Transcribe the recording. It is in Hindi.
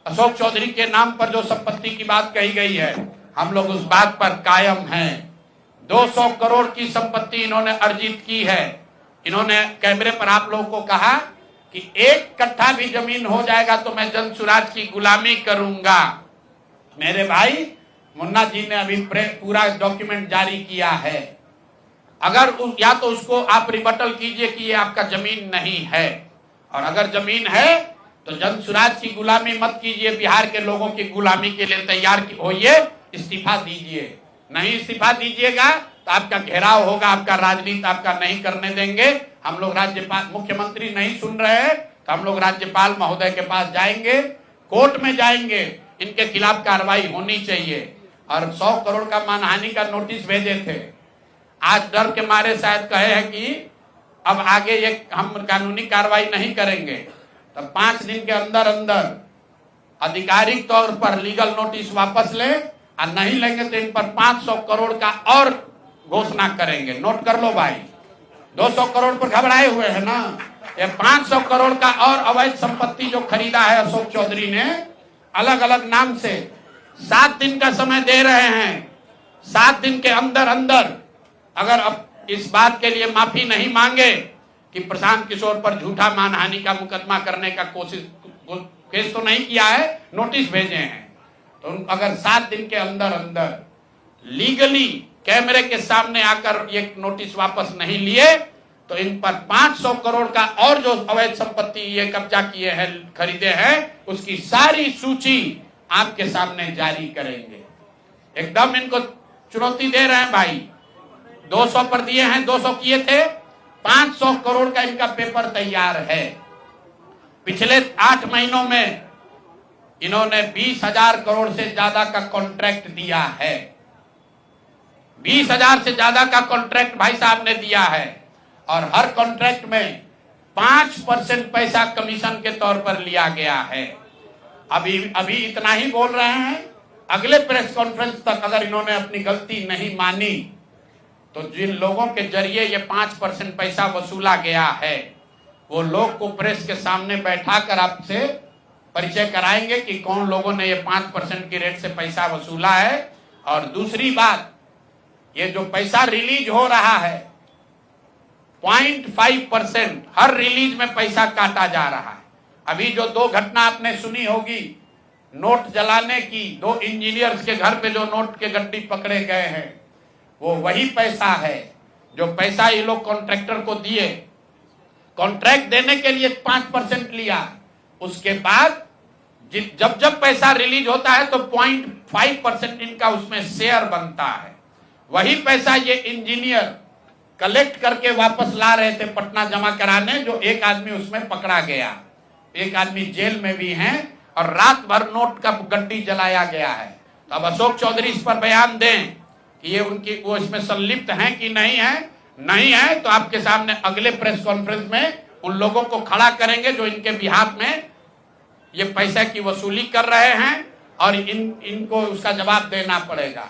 अशोक चौधरी के नाम पर जो संपत्ति की बात कही गई है, हम लोग उस बात पर कायम हैं। 200 करोड़ की संपत्ति इन्होंने अर्जित की है। इन्होंने कैमरे पर आप लोगों को कहा कि 1 कट्ठा भी जमीन हो जाएगा तो मैं जन सुराज की गुलामी करूंगा। मेरे भाई मुन्ना जी ने अभी पूरा डॉक्यूमेंट जारी किया है। अगर या तो उसको आप रिबटल कीजिए कि ये आपका जमीन नहीं है, और अगर जमीन है तो जन सुराज की गुलामी मत कीजिए, बिहार के लोगों की गुलामी के लिए तैयार होइए, इस्तीफा दीजिए। नहीं इस्तीफा दीजिएगा तो आपका घेराव होगा, आपका राजनीति आपका नहीं करने देंगे। हम लोग राज्यपाल, मुख्यमंत्री नहीं सुन रहे हैं तो हम लोग राज्यपाल महोदय के पास जाएंगे, कोर्ट में जाएंगे, इनके खिलाफ कार्रवाई होनी चाहिए। और 100 करोड़ का मानहानि का नोटिस भेजे थे, आज डर के मारे शायद कहे हैं कि अब आगे ये हम कानूनी कार्रवाई नहीं करेंगे। तो 5 दिन के अंदर अंदर आधिकारिक तौर पर लीगल नोटिस वापस लें, और नहीं लेंगे तो इन पर 500 करोड़ का और घोषणा करेंगे। नोट कर लो भाई, 200 करोड़ पर घबराए हुए हैं ना, ये 500 करोड़ का और अवैध संपत्ति जो खरीदा है अशोक चौधरी ने अलग अलग नाम से, 7 दिन का समय दे रहे हैं। 7 दिन के अंदर अंदर अगर अब इस बात के लिए माफी नहीं मांगे कि प्रशांत किशोर पर झूठा मानहानि का मुकदमा करने का केस तो नहीं किया है, नोटिस भेजे हैं, तो अगर 7 दिन के अंदर अंदर लीगली कैमरे के सामने आकर ये नोटिस वापस नहीं लिए तो इन पर 500 करोड़ का और जो अवैध संपत्ति ये कब्जा किए हैं, खरीदे हैं, उसकी सारी सूची आपके सामने जारी करेंगे। एकदम इनको चुनौती दे रहे हैं भाई। 200 पर दिए हैं, 200 किए थे, 500 करोड़ का इनका पेपर तैयार है। पिछले 8 महीनों में इन्होंने 20,000 करोड़ से ज्यादा का कॉन्ट्रैक्ट दिया है। 20,000 से ज्यादा का कॉन्ट्रैक्ट भाई साहब ने दिया है, और हर कॉन्ट्रैक्ट में 5% पैसा कमीशन के तौर पर लिया गया है। अभी इतना ही बोल रहे हैं, अगले प्रेस कॉन्फ्रेंस तक अगर इन्होंने अपनी गलती नहीं मानी तो जिन लोगों के जरिए ये 5% पैसा वसूला गया है वो लोग को प्रेस के सामने बैठाकर आपसे परिचय कराएंगे कि कौन लोगों ने ये 5% की रेट से पैसा वसूला है। और दूसरी बात, ये जो पैसा रिलीज हो रहा है 0.5% हर रिलीज में पैसा काटा जा रहा है। अभी जो 2 घटना आपने सुनी होगी नोट जलाने की, 2 इंजीनियर्स के घर पे जो नोट के गड्डी पकड़े गए हैं, वो वही पैसा है जो पैसा ये लोग कॉन्ट्रैक्टर को दिए। कॉन्ट्रैक्ट देने के लिए 5% लिया, उसके बाद जब जब पैसा रिलीज होता है तो 0.5% इनका उसमें शेयर बनता है। वही पैसा ये इंजीनियर कलेक्ट करके वापस ला रहे थे पटना जमा कराने, जो एक आदमी उसमें पकड़ा गया, एक आदमी जेल में भी है, और रात भर नोट का गड्डी जलाया गया है। तो अब अशोक चौधरी इस पर बयान दें कि ये वो इसमें संलिप्त हैं कि नहीं है। नहीं है तो आपके सामने अगले प्रेस कॉन्फ्रेंस में उन लोगों को खड़ा करेंगे जो इनके बिहाफ में ये पैसे की वसूली कर रहे हैं, और इनको उसका जवाब देना पड़ेगा।